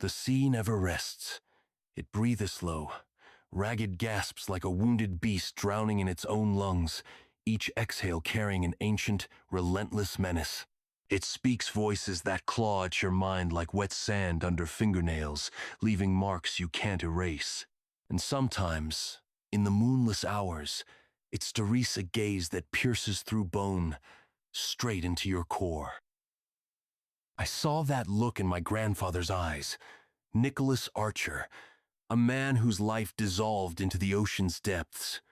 The sea never rests. It breatheth low, ragged gasps like a wounded beast drowning in its own lungs, each exhale carrying an ancient, relentless menace. It speaks voices that claw at your mind like wet sand under fingernails, leaving marks you can't erase. And sometimes, in the moonless hours, it's Teresa gaze that pierces through bone, straight into your core. I saw that look in my grandfather's eyes. Nicholas Archer, a man whose life dissolved into the ocean's depths.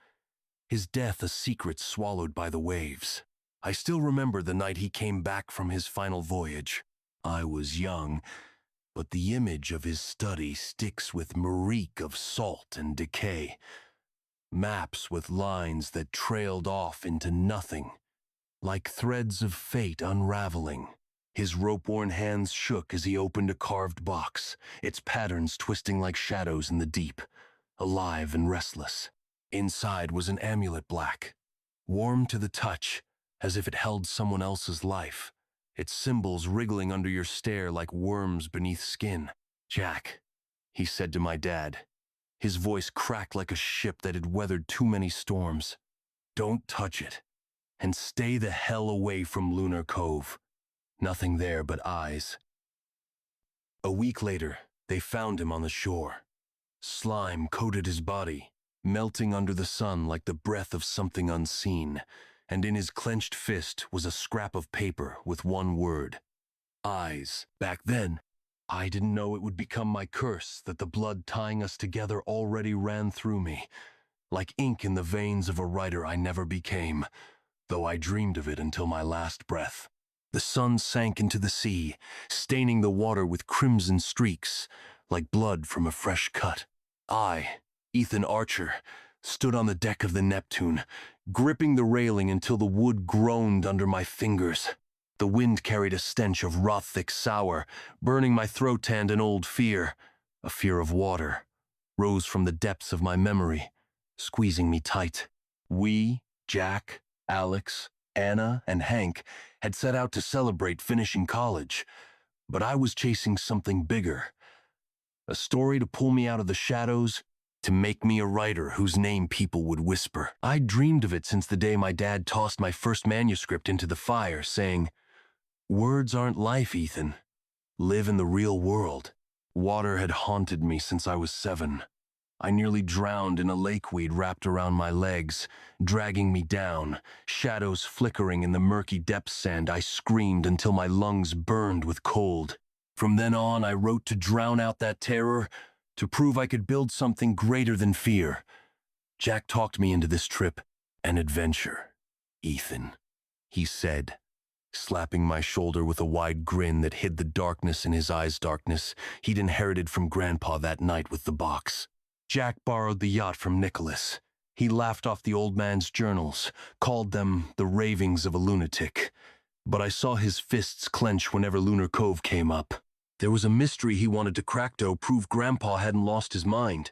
His death a secret swallowed by the waves. I still remember the night he came back from his final voyage. I was young, but the image of his study sticks with reek of salt and decay. Maps with lines that trailed off into nothing, like threads of fate unraveling. His rope-worn hands shook as he opened a carved box, its patterns twisting like shadows in the deep, alive and restless. Inside was an amulet black, warm to the touch, as if it held someone else's life, its symbols wriggling under your stare like worms beneath skin. "Jack," he said to my dad. His voice cracked like a ship that had weathered too many storms. "Don't touch it, and stay the hell away from Lunar Cove. Nothing there but eyes." A week later, they found him on the shore. Slime coated his body, melting under the sun like the breath of something unseen, and in his clenched fist was a scrap of paper with one word: eyes. Back then, I didn't know it would become my curse that the blood tying us together already ran through me, like ink in the veins of a writer I never became, though I dreamed of it until my last breath. The sun sank into the sea, staining the water with crimson streaks, like blood from a fresh cut. I, Ethan Archer, stood on the deck of the Neptune, gripping the railing until the wood groaned under my fingers. The wind carried a stench of rothic sour, burning my throat, and an old fear, a fear of water, rose from the depths of my memory, squeezing me tight. We, Jack, Alex, Anna, and Hank, had set out to celebrate finishing college, but I was chasing something bigger. A story to pull me out of the shadows, to make me a writer whose name people would whisper. I'd dreamed of it since the day my dad tossed my first manuscript into the fire, saying, "Words aren't life, Ethan. Live in the real world." Water had haunted me since I was 7. I nearly drowned in a lakeweed wrapped around my legs, dragging me down, shadows flickering in the murky depth sand. I screamed until my lungs burned with cold. From then on, I wrote to drown out that terror, to prove I could build something greater than fear. Jack talked me into this trip, an adventure. "Ethan," he said, slapping my shoulder with a wide grin that hid the darkness in his eyes' darkness he'd inherited from Grandpa that night with the box. Jack borrowed the yacht from Nicholas. He laughed off the old man's journals, called them the ravings of a lunatic. But I saw his fists clench whenever Lunar Cove came up. There was a mystery he wanted to crack to prove Grandpa hadn't lost his mind,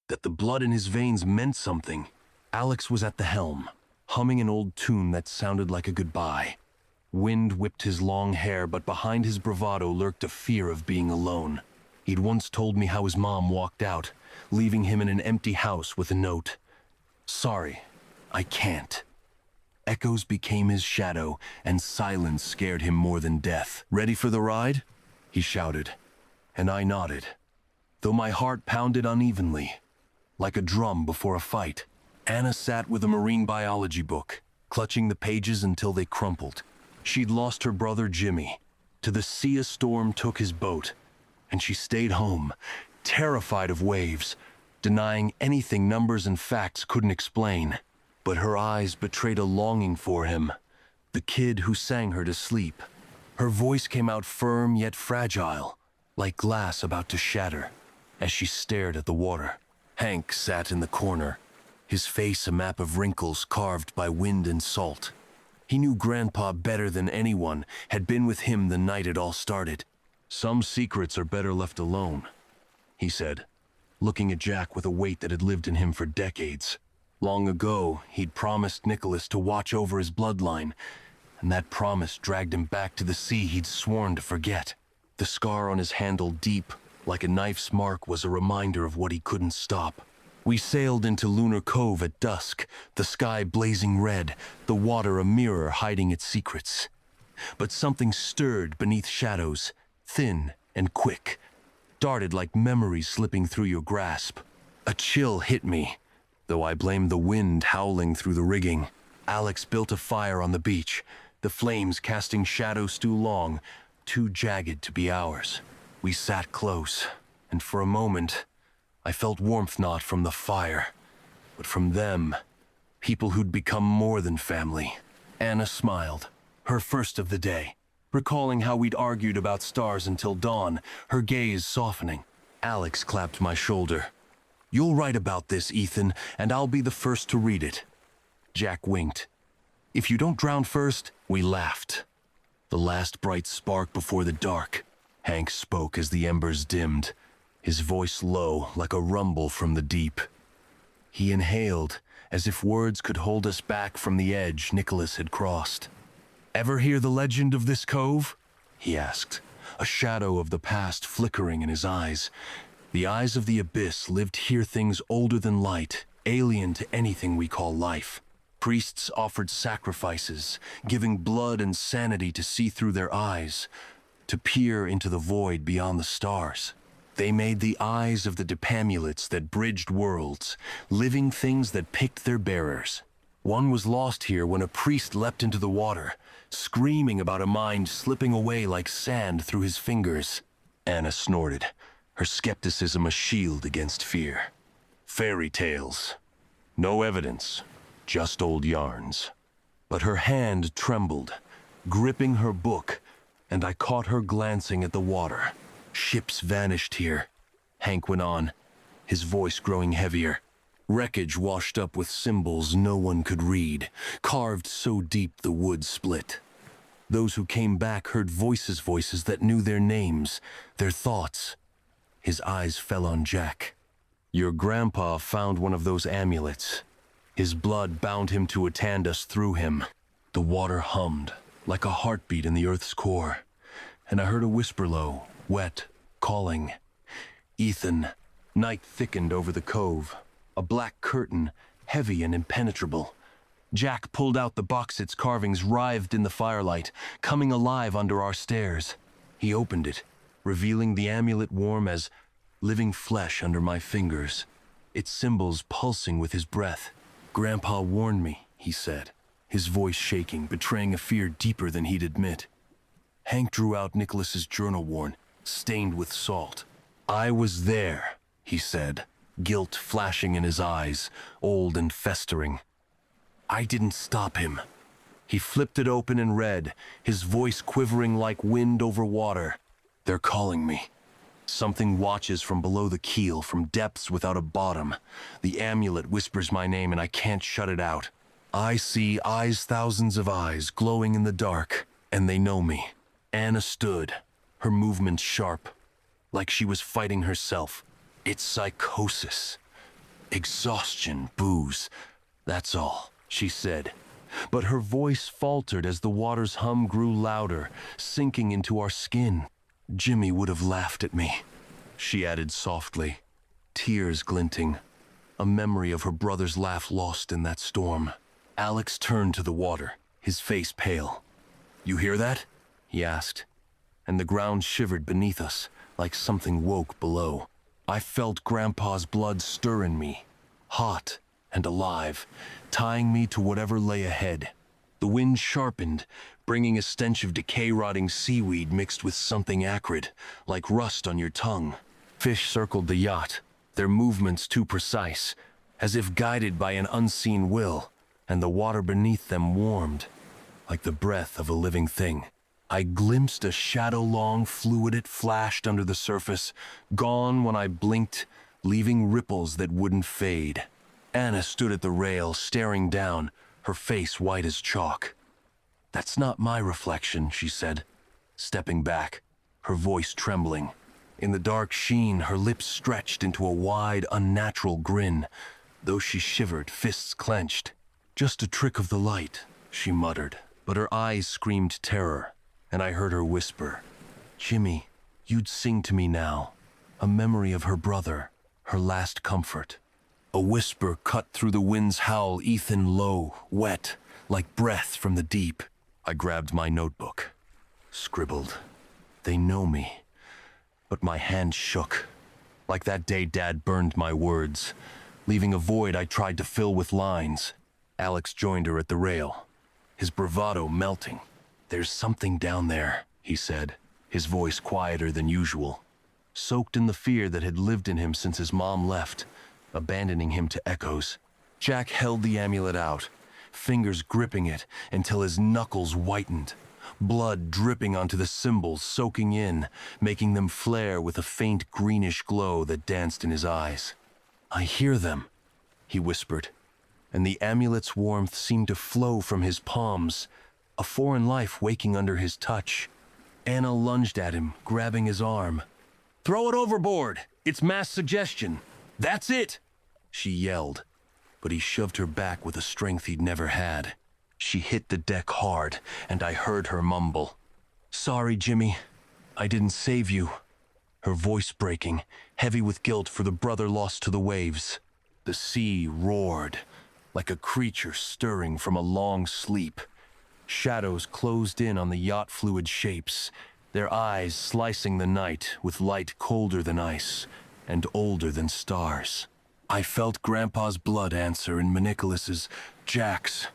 that the blood in his veins meant something. Alex was at the helm, humming an old tune that sounded like a goodbye. Wind whipped his long hair, but behind his bravado lurked a fear of being alone. He'd once told me how his mom walked out, leaving him in an empty house with a note. "Sorry, I can't." Echoes became his shadow, and silence scared him more than death. "Ready for the ride?" he shouted, and I nodded, though my heart pounded unevenly, like a drum before a fight. Anna sat with a marine biology book, clutching the pages until they crumpled. She'd lost her brother Jimmy. To the sea a storm took his boat, and she stayed home, terrified of waves, denying anything numbers and facts couldn't explain. But her eyes betrayed a longing for him, the kid who sang her to sleep. Her voice came out firm yet fragile, like glass about to shatter, as she stared at the water. Hank sat in the corner, his face a map of wrinkles carved by wind and salt. He knew Grandpa better than anyone, had been with him the night it all started. "Some secrets are better left alone," he said, looking at Jack with a weight that had lived in him for decades. Long ago, he'd promised Nicholas to watch over his bloodline, and that promise dragged him back to the sea he'd sworn to forget. The scar on his handle deep, like a knife's mark was a reminder of what he couldn't stop. We sailed into Lunar Cove at dusk, the sky blazing red, the water a mirror hiding its secrets. But something stirred beneath shadows, thin and quick, darted like memories slipping through your grasp. A chill hit me, though I blamed the wind howling through the rigging. Alex built a fire on the beach, the flames casting shadows too long, too jagged to be ours. We sat close, and for a moment, I felt warmth not from the fire, but from them, people who'd become more than family. Anna smiled, her first of the day, recalling how we'd argued about stars until dawn, her gaze softening. Alex clapped my shoulder. "You'll write about this, Ethan, and I'll be the first to read it." Jack winked. "If you don't drown first," we laughed. The last bright spark before the dark. Hank spoke as the embers dimmed, his voice low like a rumble from the deep. He inhaled, as if words could hold us back from the edge Nicholas had crossed. "Ever hear the legend of this cove?" he asked, a shadow of the past flickering in his eyes. The eyes of the abyss lived here things older than light, alien to anything we call life. Priests offered sacrifices, giving blood and sanity to see through their eyes, to peer into the void beyond the stars. They made the eyes of the dipamulets that bridged worlds, living things that picked their bearers. One was lost here when a priest leapt into the water, screaming about a mind slipping away like sand through his fingers. Anna snorted, her skepticism a shield against fear. "Fairy tales. No evidence, just old yarns." But her hand trembled, gripping her book, and I caught her glancing at the water. "Ships vanished here," Hank went on, his voice growing heavier. "Wreckage washed up with symbols no one could read, carved so deep the wood split. Those who came back heard voices that knew their names, their thoughts." His eyes fell on Jack. "Your grandpa found one of those amulets. His blood bound him to attend us through him." The water hummed, like a heartbeat in the earth's core, and I heard a whisper low, wet, calling. "Ethan." Night thickened over the cove, a black curtain, heavy and impenetrable. Jack pulled out the box its carvings writhed in the firelight, coming alive under our stares. He opened it, revealing the amulet warm as living flesh under my fingers, its symbols pulsing with his breath. "Grandpa warned me," he said, his voice shaking, betraying a fear deeper than he'd admit. Hank drew out Nicholas's journal worn, stained with salt. "I was there," he said, guilt flashing in his eyes, old and festering. "I didn't stop him." He flipped it open and read, his voice quivering like wind over water. "They're calling me. Something watches from below the keel, from depths without a bottom. The amulet whispers my name and I can't shut it out. I see eyes, thousands of eyes, glowing in the dark, and they know me." Anna stood, her movements sharp, like she was fighting herself. "It's psychosis. Exhaustion, booze. That's all," she said. But her voice faltered as the water's hum grew louder, sinking into our skin. "Jimmy would have laughed at me," she added softly, tears glinting, a memory of her brother's laugh lost in that storm. Alex turned to the water, his face pale. "You hear that?" he asked, and the ground shivered beneath us, like something woke below. I felt Grandpa's blood stir in me, hot and alive, tying me to whatever lay ahead. The wind sharpened, bringing a stench of decay-rotting seaweed mixed with something acrid, like rust on your tongue. Fish circled the yacht, their movements too precise, as if guided by an unseen will, and the water beneath them warmed, like the breath of a living thing. I glimpsed a shadow-long fluid it flashed under the surface, gone when I blinked, leaving ripples that wouldn't fade. Anna stood at the rail, staring down, her face white as chalk. "That's not my reflection," she said, stepping back, her voice trembling. In the dark sheen, her lips stretched into a wide, unnatural grin, though she shivered, fists clenched. "Just a trick of the light," she muttered, but her eyes screamed terror, and I heard her whisper, "Jimmy, you'd sing to me now." a memory of her brother, her last comfort. A whisper cut through the wind's howl, Ethan low, wet, like breath from the deep. I grabbed my notebook, scribbled. They know me. But my hand shook. Like that day Dad burned my words, leaving a void I tried to fill with lines. Alex joined her at the rail, his bravado melting. "There's something down there," he said, his voice quieter than usual, soaked in the fear that had lived in him since his mom left, abandoning him to echoes. Jack held the amulet out, fingers gripping it until his knuckles whitened, blood dripping onto the symbols, soaking in, making them flare with a faint greenish glow that danced in his eyes. "I hear them," he whispered, and the amulet's warmth seemed to flow from his palms, a foreign life waking under his touch. Anna lunged at him, grabbing his arm. "Throw it overboard! It's mass suggestion! That's it!" she yelled, but he shoved her back with a strength he'd never had. She hit the deck hard, and I heard her mumble, "Sorry, Jimmy. I didn't save you." Her voice breaking, heavy with guilt for the brother lost to the waves. The sea roared, like a creature stirring from a long sleep. Shadows closed in on the yacht fluid shapes, their eyes slicing the night with light colder than ice and older than stars. I felt Grandpa's blood answer in Nicholas's, Jack's,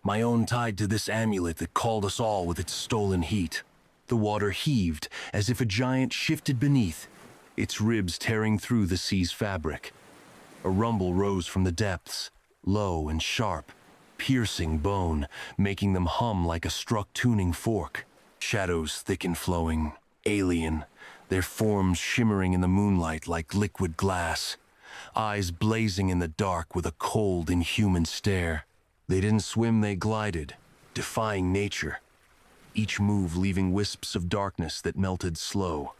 my own tied to this amulet that called us all with its stolen heat. The water heaved as if a giant shifted beneath, its ribs tearing through the sea's fabric. A rumble rose from the depths, low and sharp, piercing bone, making them hum like a struck tuning fork. Shadows thick and flowing, alien, their forms shimmering in the moonlight like liquid glass, eyes blazing in the dark with a cold, inhuman stare. They didn't swim, they glided, defying nature, each move leaving wisps of darkness that melted slow,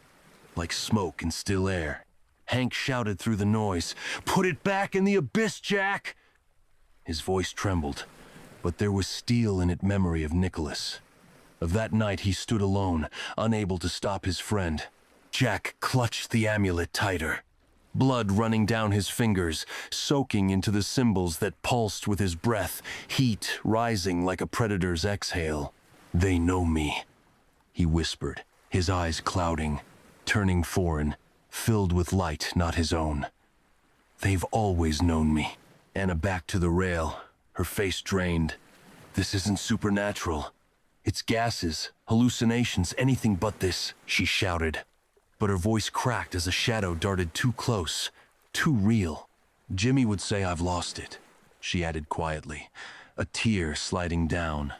like smoke in still air. Hank shouted through the noise, "Put it back in the abyss, Jack!" His voice trembled, but there was steel in it memory of Nicholas. Of that night he stood alone, unable to stop his friend. Jack clutched the amulet tighter, blood running down his fingers, soaking into the symbols that pulsed with his breath, heat rising like a predator's exhale. "They know me," he whispered, his eyes clouding, turning foreign, filled with light not his own. "They've always known me." Anna backed to the rail, her face drained. "This isn't supernatural. It's gases, hallucinations, anything but this," she shouted. But her voice cracked as a shadow darted too close, too real. "Jimmy would say I've lost it," she added quietly, a tear sliding down.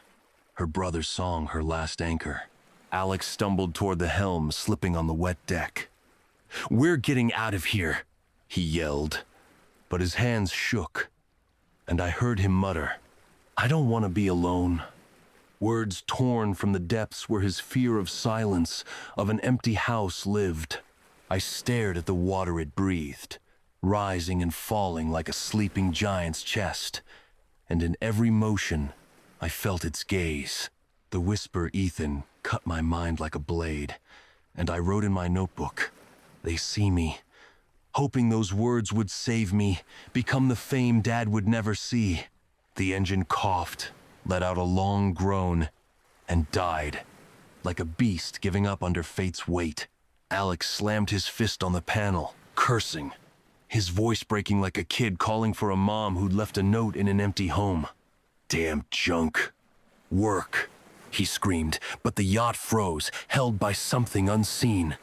Her brother's song her last anchor. Alex stumbled toward the helm, slipping on the wet deck. "We're getting out of here," he yelled, but his hands shook, and I heard him mutter, "I don't want to be alone." Words torn from the depths where his fear of silence, of an empty house lived. I stared at the water it breathed, rising and falling like a sleeping giant's chest, and in every motion I felt its gaze. The whisper, Ethan, cut my mind like a blade, and I wrote in my notebook, "They see me," hoping those words would save me, become the fame Dad would never see. The engine coughed, let out a long groan, and died, like a beast giving up under fate's weight. Alex slammed his fist on the panel, cursing, his voice breaking like a kid calling for a mom who'd left a note in an empty home. "Damn junk. Work," he screamed, but the yacht froze, held by something unseen.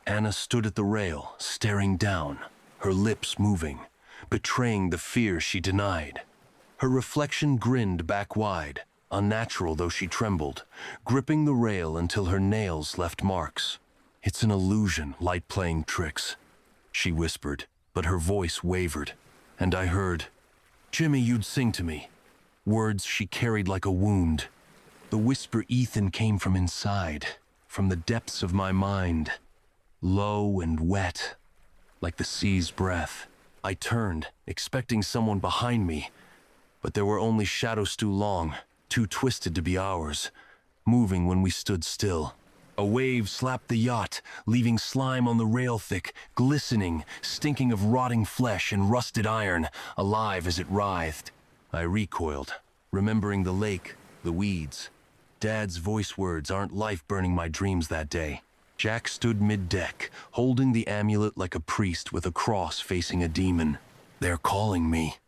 Anna stood at the rail, staring down, her lips moving, betraying the fear she denied. Her reflection grinned back wide, unnatural though she trembled, gripping the rail until her nails left marks. "It's an illusion, light playing tricks," she whispered, but her voice wavered, and I heard, "Jimmy, you'd sing to me," words she carried like a wound. The whisper Ethan came from inside, from the depths of my mind, low and wet, like the sea's breath. I turned, expecting someone behind me, but there were only shadows too long, too twisted to be ours, moving when we stood still. A wave slapped the yacht, leaving slime on the rail thick, glistening, stinking of rotting flesh and rusted iron, alive as it writhed. I recoiled, remembering the lake, the weeds. Dad's voice words aren't life burning my dreams that day. Jack stood mid-deck, holding the amulet like a priest with a cross facing a demon. "They're calling me,"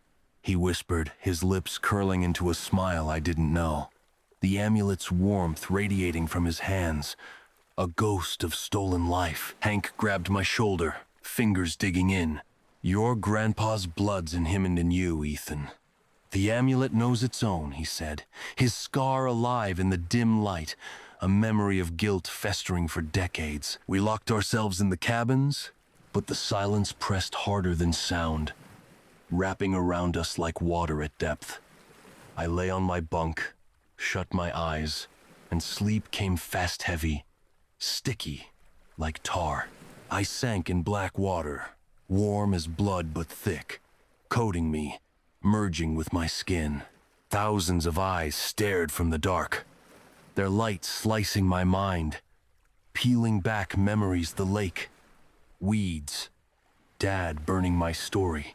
he whispered, his lips curling into a smile I didn't know. The amulet's warmth radiating from his hands. A ghost of stolen life. Hank grabbed my shoulder, fingers digging in. "Your grandpa's blood's in him and in you, Ethan." "The amulet knows its own," he said, his scar alive in the dim light, a memory of guilt festering for decades. We locked ourselves in the cabins, but the silence pressed harder than sound, wrapping around us like water at depth. I lay on my bunk, shut my eyes, and sleep came fast heavy, sticky, like tar. I sank in black water, warm as blood but thick, coating me, merging with my skin. Thousands of eyes stared from the dark, their light slicing my mind, peeling back memories, the lake, weeds, Dad burning my story,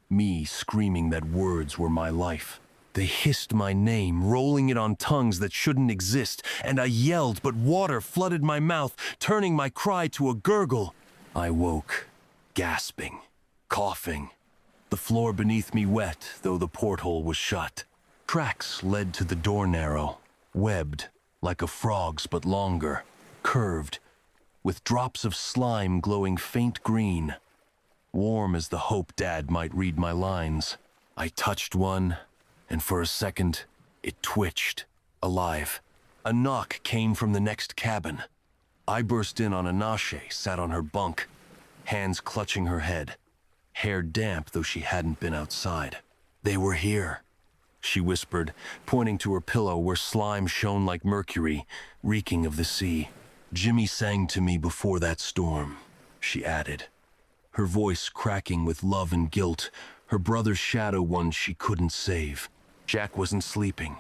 me screaming that words were my life. They hissed my name, rolling it on tongues that shouldn't exist, and I yelled, but water flooded my mouth, turning my cry to a gurgle. I woke, gasping, coughing, the floor beneath me wet, though the porthole was shut. Tracks led to the door narrow, webbed, like a frog's but longer, curved, with drops of slime glowing faint green, warm as the hope Dad might read my lines. I touched one, and for a second, it twitched, alive. A knock came from the next cabin. I burst in on Anashe, sat on her bunk, hands clutching her head, hair damp though she hadn't been outside. "They were here," she whispered, pointing to her pillow where slime shone like mercury, reeking of the sea. "Jimmy sang to me before that storm," she added, her voice cracking with love and guilt, her brother's shadow, one she couldn't save. Jack wasn't sleeping.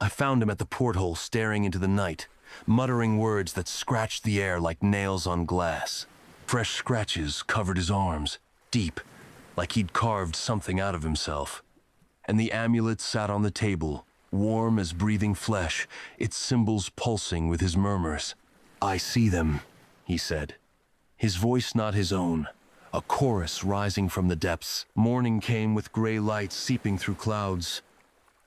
I found him at the porthole, staring into the night, muttering words that scratched the air like nails on glass. Fresh scratches covered his arms, deep, like he'd carved something out of himself. And the amulet sat on the table, warm as breathing flesh, its symbols pulsing with his murmurs. "I see them," he said, his voice not his own, a chorus rising from the depths. Morning came with gray light seeping through clouds,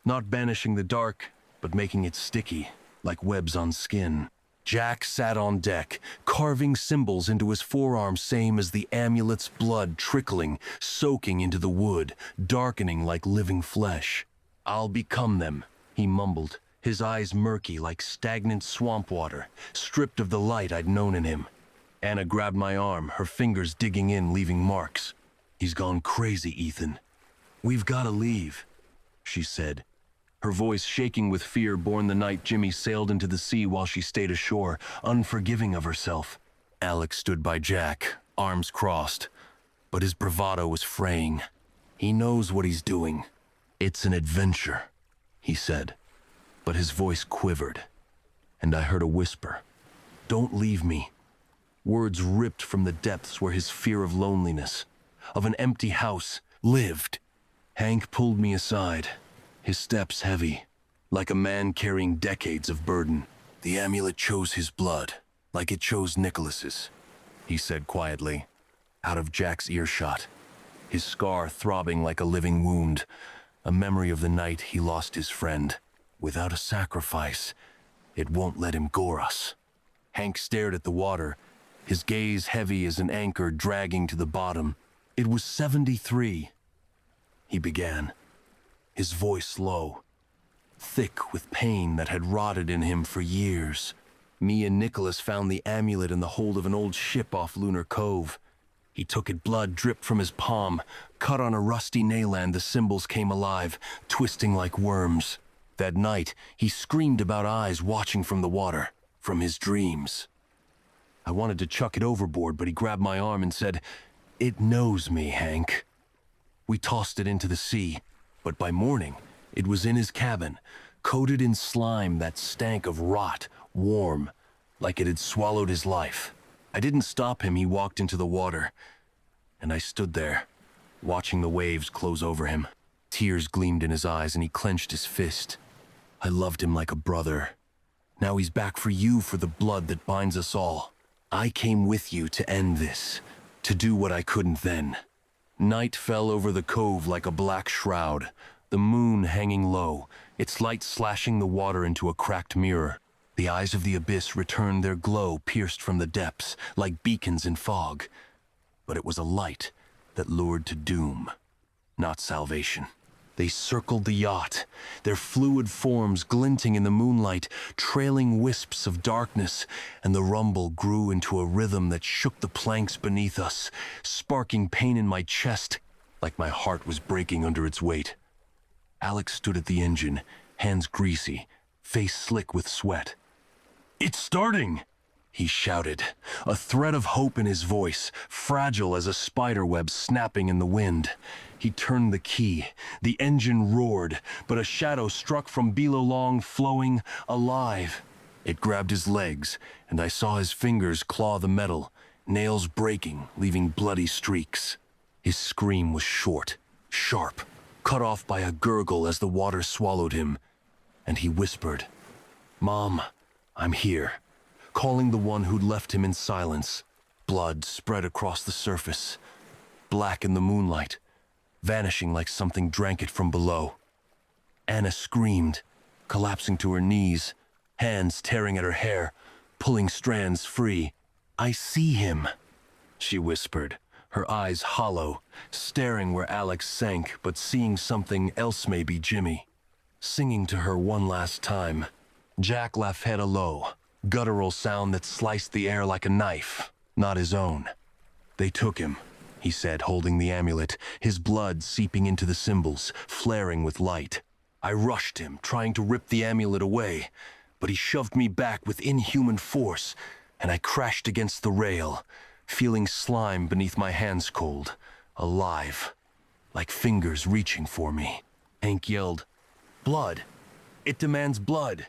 not banishing the dark, but making it sticky, like webs on skin. Jack sat on deck, carving symbols into his forearm, same as the amulet's blood trickling, soaking into the wood, darkening like living flesh. "I'll become them," he mumbled, his eyes murky like stagnant swamp water, stripped of the light I'd known in him. Anna grabbed my arm, her fingers digging in, leaving marks. "He's gone crazy, Ethan. We've got to leave," she said, her voice shaking with fear born the night Jimmy sailed into the sea while she stayed ashore, unforgiving of herself. Alex stood by Jack, arms crossed, but his bravado was fraying. "He knows what he's doing. It's an adventure," he said, but his voice quivered, and I heard a whisper. "Don't leave me." Words ripped from the depths where his fear of loneliness, of an empty house, lived. Hank pulled me aside, his steps heavy, like a man carrying decades of burden. "The amulet chose his blood, like it chose Nicholas's," he said quietly, out of Jack's earshot, his scar throbbing like a living wound, a memory of the night he lost his friend. "Without a sacrifice, it won't let him gore us." Hank stared at the water, his gaze heavy as an anchor dragging to the bottom. "It was 73, he began, his voice low, thick with pain that had rotted in him for years. "Me and Nicholas found the amulet in the hold of an old ship off Lunar Cove. He took it, blood dripped from his palm. Cut on a rusty nail end, the symbols came alive, twisting like worms. That night, he screamed about eyes watching from the water, from his dreams. I wanted to chuck it overboard, but he grabbed my arm and said, 'It knows me, Hank.' We tossed it into the sea, but by morning, it was in his cabin, coated in slime that stank of rot, warm, like it had swallowed his life. I didn't stop him. He walked into the water, and I stood there, watching the waves close over him. Tears gleamed in his eyes, and he clenched his fist. I loved him like a brother. Now he's back for you, for the blood that binds us all. I came with you to end this, to do what I couldn't then. Night fell over the cove like a black shroud, the moon hanging low, its light slashing the water into a cracked mirror. The eyes of the abyss returned their glow, pierced from the depths, like beacons in fog. But it was a light that lured to doom, not salvation. They circled the yacht, their fluid forms glinting in the moonlight, trailing wisps of darkness, and the rumble grew into a rhythm that shook the planks beneath us, sparking pain in my chest, like my heart was breaking under its weight. Alex stood at the engine, hands greasy, face slick with sweat. "It's starting!" he shouted, a thread of hope in his voice, fragile as a spider web snapping in the wind. He turned the key. The engine roared, but a shadow struck from below long, flowing, alive. It grabbed his legs, and I saw his fingers claw the metal, nails breaking, leaving bloody streaks. His scream was short, sharp, cut off by a gurgle as the water swallowed him, and he whispered, "Mom, I'm here," calling the one who'd left him in silence. Blood spread across the surface, black in the moonlight, vanishing like something drank it from below. Anna screamed, collapsing to her knees, hands tearing at her hair, pulling strands free. "I see him," she whispered, her eyes hollow, staring where Alex sank, but seeing something else, maybe Jimmy. Singing to her one last time. Jack laughed low, guttural sound that sliced the air like a knife, not his own. "They took him," he said, holding the amulet, his blood seeping into the symbols, flaring with light. I rushed him, trying to rip the amulet away, but he shoved me back with inhuman force, and I crashed against the rail, feeling slime beneath my hands cold, alive, like fingers reaching for me. Hank yelled, "Blood! It demands blood!"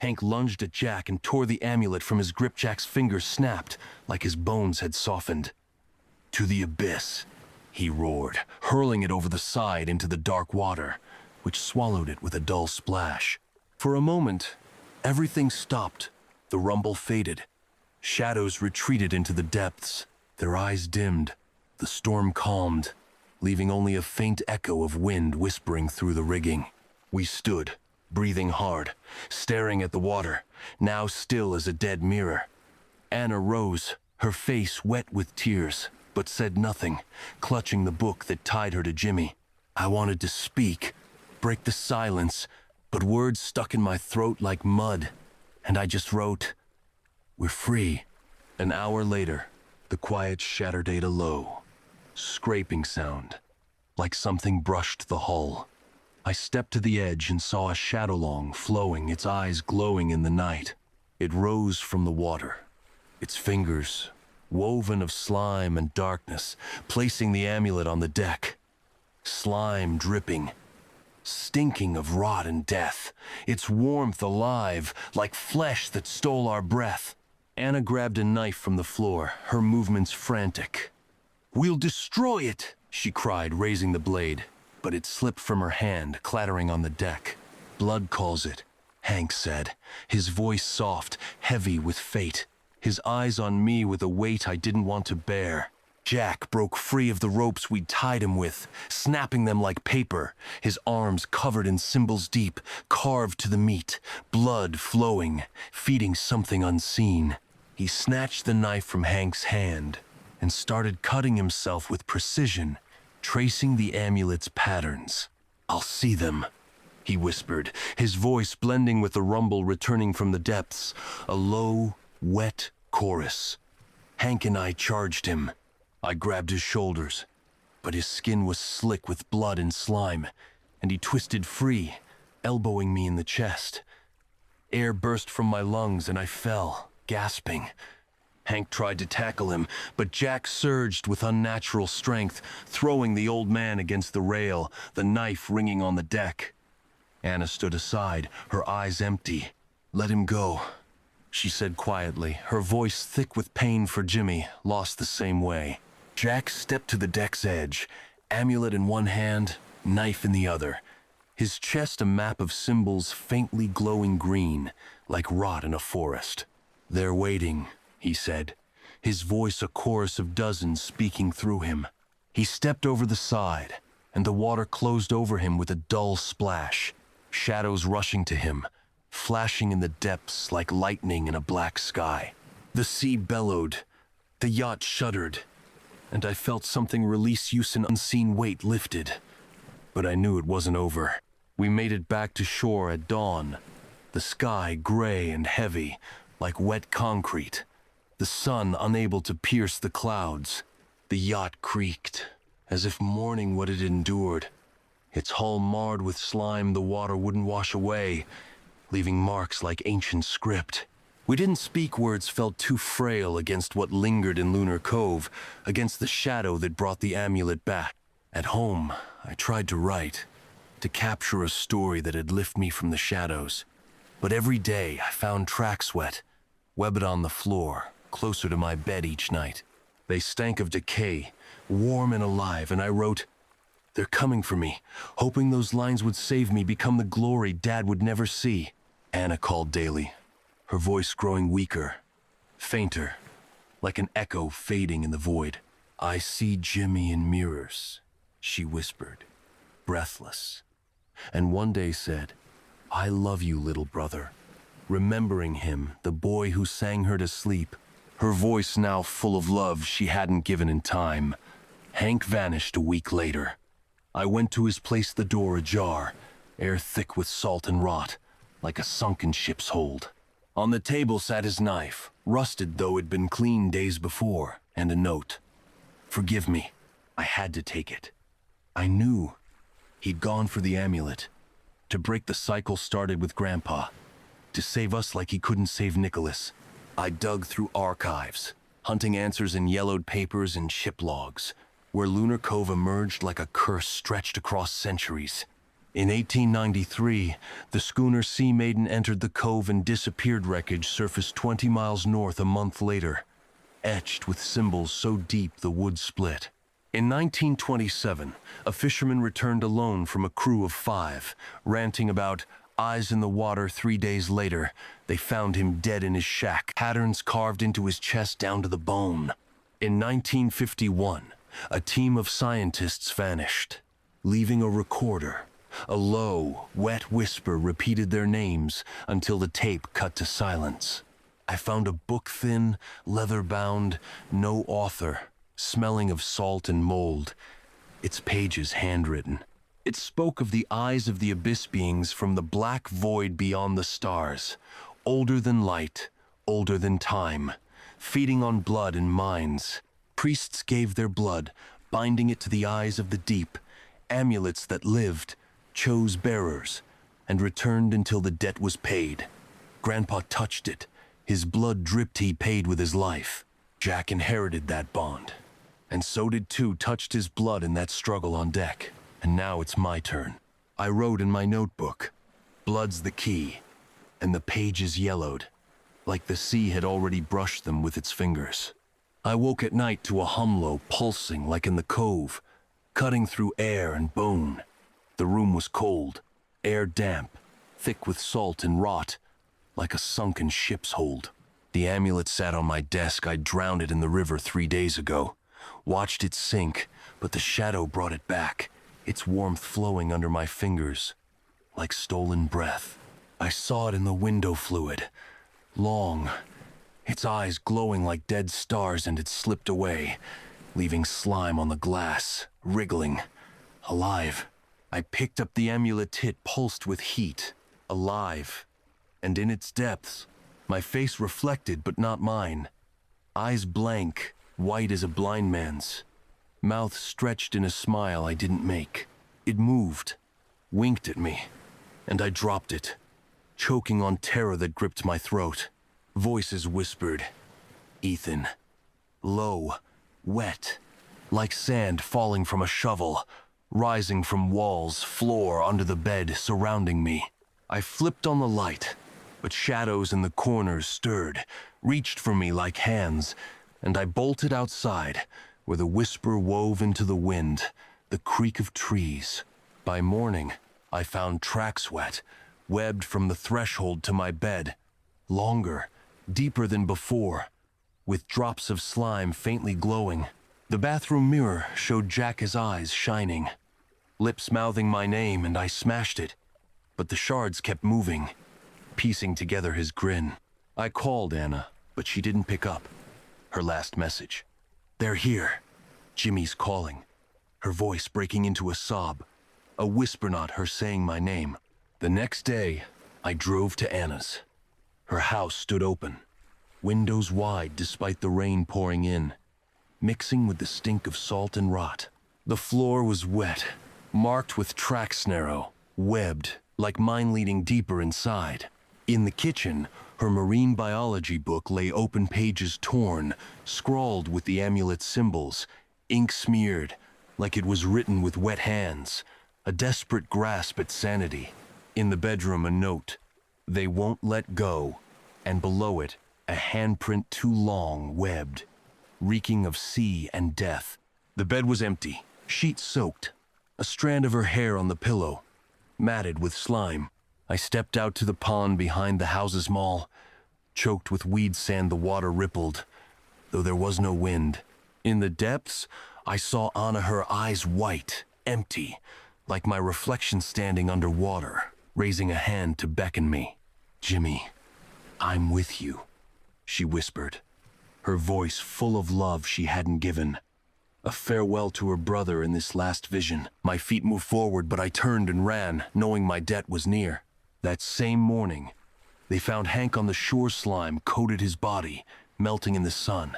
Hank lunged at Jack and tore the amulet from his grip. Jack's fingers snapped, like his bones had softened. "To the abyss," he roared, hurling it over the side into the dark water, which swallowed it with a dull splash. For a moment, everything stopped. The rumble faded. Shadows retreated into the depths, their eyes dimmed. The storm calmed, leaving only a faint echo of wind whispering through the rigging. We stood, breathing hard, staring at the water, now still as a dead mirror. Anna rose, her face wet with tears, but said nothing, clutching the book that tied her to Jimmy. I wanted to speak, break the silence, but words stuck in my throat like mud, and I just wrote, "We're free." An hour later, the quiet shattered a low, scraping sound, like something brushed the hull. I stepped to the edge and saw a shadow long flowing, its eyes glowing in the night. It rose from the water, its fingers woven of slime and darkness, placing the amulet on the deck. Slime dripping, stinking of rot and death, its warmth alive, like flesh that stole our breath. Anna grabbed a knife from the floor, her movements frantic. "We'll destroy it!" she cried, raising the blade, but it slipped from her hand, clattering on the deck. "Blood calls it," Hank said, his voice soft, heavy with fate, his eyes on me with a weight I didn't want to bear. Jack broke free of the ropes we'd tied him with, snapping them like paper, his arms covered in symbols deep, carved to the meat, blood flowing, feeding something unseen. He snatched the knife from Hank's hand and started cutting himself with precision, tracing the amulet's patterns. "I'll see them," he whispered, his voice blending with the rumble returning from the depths, a low, wet chorus. Hank and I charged him. I grabbed his shoulders, but his skin was slick with blood and slime, and he twisted free, elbowing me in the chest. Air burst from my lungs and I fell, gasping. Hank tried to tackle him, but Jack surged with unnatural strength, throwing the old man against the rail, the knife ringing on the deck. Anna stood aside, her eyes empty. "Let him go," she said quietly, her voice thick with pain for Jimmy, lost the same way. Jack stepped to the deck's edge, amulet in one hand, knife in the other. His chest a map of symbols faintly glowing green, like rot in a forest. "They're waiting," he said, his voice a chorus of dozens speaking through him. He stepped over the side, and the water closed over him with a dull splash, shadows rushing to him, flashing in the depths like lightning in a black sky. The sea bellowed, the yacht shuddered, and I felt something release use an unseen weight lifted. But I knew it wasn't over. We made it back to shore at dawn, the sky gray and heavy, like wet concrete, the sun unable to pierce the clouds. The yacht creaked, as if mourning what it endured. Its hull marred with slime the water wouldn't wash away, leaving marks like ancient script. We didn't speak, words felt too frail against what lingered in Lunar Cove, against the shadow that brought the amulet back. At home, I tried to write, to capture a story that had lifted me from the shadows. But every day I found track sweat, webbed on the floor, closer to my bed each night. They stank of decay, warm and alive, and I wrote, "They're coming for me," hoping those lines would save me, become the glory Dad would never see. Anna called daily, her voice growing weaker, fainter, like an echo fading in the void. "I see Jimmy in mirrors," she whispered, breathless, and one day said, "I love you, little brother," remembering him, the boy who sang her to sleep, her voice now full of love she hadn't given in time. Hank vanished a week later. I went to his place, the door ajar, air thick with salt and rot, like a sunken ship's hold. On the table sat his knife, rusted though it'd been cleaned days before, and a note. "Forgive me, I had to take it." I knew he'd gone for the amulet, to break the cycle started with Grandpa, to save us like he couldn't save Nicholas. I dug through archives, hunting answers in yellowed papers and ship logs, where Lunar Cove emerged like a curse stretched across centuries. In 1893, the schooner Sea Maiden entered the cove and disappeared. Wreckage surfaced 20 miles north a month later, etched with symbols so deep the wood split. In 1927, a fisherman returned alone from a crew of 5, ranting about eyes in the water. 3 days later, they found him dead in his shack, patterns carved into his chest down to the bone. In 1951, a team of scientists vanished, leaving a recorder. A low, wet whisper repeated their names until the tape cut to silence. I found a book, thin, leather-bound, no author, smelling of salt and mold, its pages handwritten. It spoke of the eyes of the abyss beings from the black void beyond the stars, older than light, older than time, feeding on blood and minds. Priests gave their blood, binding it to the eyes of the deep. Amulets that lived chose bearers and returned until the debt was paid. Grandpa touched it. His blood dripped. He paid with his life. Jack inherited that bond. And so did Two, touched his blood in that struggle on deck. And now it's my turn. I wrote in my notebook, "Blood's the key," and the pages yellowed, like the sea had already brushed them with its fingers. I woke at night to a humlo pulsing like in the cove, cutting through air and bone. The room was cold, air damp, thick with salt and rot, like a sunken ship's hold. The amulet sat on my desk. I drowned it in the river 3 days ago. Watched it sink, but the shadow brought it back, its warmth flowing under my fingers, like stolen breath. I saw it in the window fluid, long, its eyes glowing like dead stars, and it slipped away, leaving slime on the glass, wriggling, alive. I picked up the amulet. It pulsed with heat, alive, and in its depths, my face reflected but not mine. Eyes blank, white as a blind man's, mouth stretched in a smile I didn't make. It moved, winked at me, and I dropped it, choking on terror that gripped my throat. Voices whispered, "Ethan." Low, wet, like sand falling from a shovel, rising from walls, floor, under the bed, surrounding me. I flipped on the light, but shadows in the corners stirred, reached for me like hands, and I bolted outside, where the whisper wove into the wind, the creak of trees. By morning, I found tracks wet, webbed from the threshold to my bed, longer, deeper than before, with drops of slime faintly glowing. The bathroom mirror showed Jack his eyes shining, lips mouthing my name, and I smashed it, but the shards kept moving, piecing together his grin. I called Anna, but she didn't pick up. Her last message. "They're here. Jimmy's calling." Her voice breaking into a sob, a whisper, not her saying my name. The next day, I drove to Anna's. Her house stood open, windows wide despite the rain pouring in, mixing with the stink of salt and rot. The floor was wet, marked with tracks narrow, webbed, like mine leading deeper inside. In the kitchen, her marine biology book lay open, pages torn, scrawled with the amulet's symbols, ink smeared, like it was written with wet hands, a desperate grasp at sanity. In the bedroom, a note, "They won't let go," and below it, a handprint too long, webbed, reeking of sea and death. The bed was empty, sheets soaked, a strand of her hair on the pillow, matted with slime. I stepped out to the pond behind the house's mall. Choked with weed sand, the water rippled, though there was no wind. In the depths, I saw Anna, her eyes white, empty, like my reflection standing underwater, raising a hand to beckon me. "Jimmy, I'm with you," she whispered, her voice full of love she hadn't given. A farewell to her brother in this last vision. My feet moved forward, but I turned and ran, knowing my debt was near. That same morning, they found Hank on the shore. Slime coated his body, melting in the sun.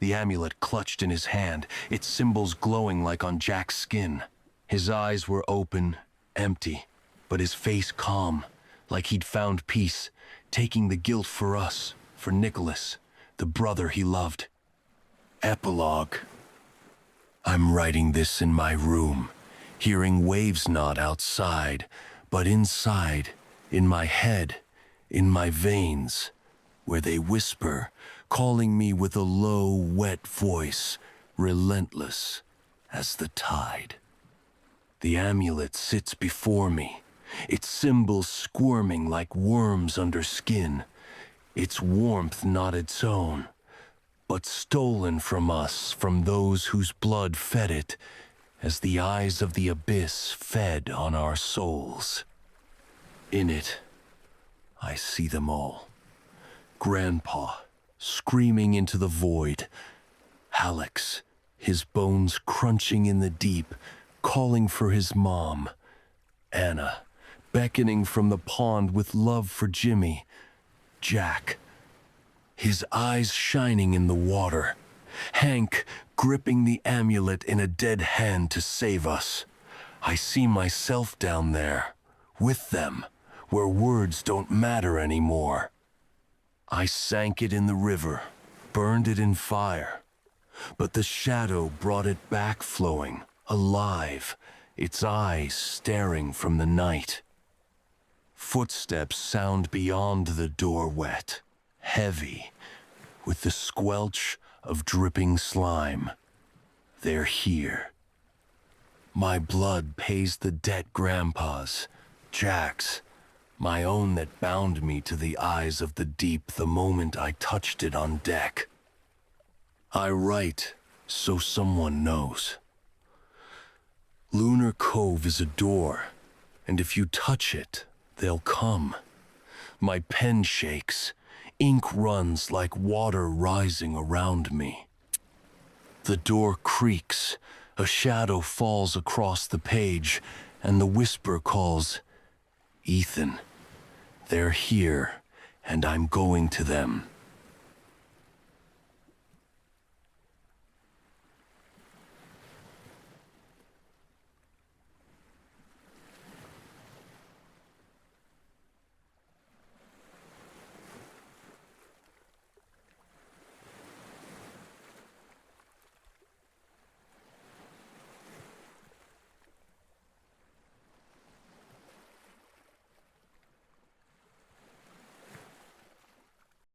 The amulet clutched in his hand, its symbols glowing like on Jack's skin. His eyes were open, empty, but his face calm, like he'd found peace, taking the guilt for us, for Nicholas, the brother he loved. Epilogue. I'm writing this in my room, hearing waves not outside, but inside, in my head, in my veins, where they whisper, calling me with a low, wet voice, relentless as the tide. The amulet sits before me, its symbols squirming like worms under skin, its warmth not its own, but stolen from us, from those whose blood fed it, as the eyes of the abyss fed on our souls. In it, I see them all. Grandpa, screaming into the void. Alex, his bones crunching in the deep, calling for his mom. Anna, beckoning from the pond with love for Jimmy. Jack, his eyes shining in the water. Hank, gripping the amulet in a dead hand to save us. I see myself down there, with them, where words don't matter anymore. I sank it in the river, burned it in fire, but the shadow brought it back flowing, alive, its eyes staring from the night. Footsteps sound beyond the door, wet, heavy, with the squelch of dripping slime. They're here. My blood pays the debt Grandpa's, Jack's, my own, that bound me to the eyes of the deep the moment I touched it on deck. I write so someone knows. Lunar Cove is a door, and if you touch it, they'll come. My pen shakes, ink runs like water rising around me. The door creaks, a shadow falls across the page, and the whisper calls, "Ethan, they're here, and I'm going to them."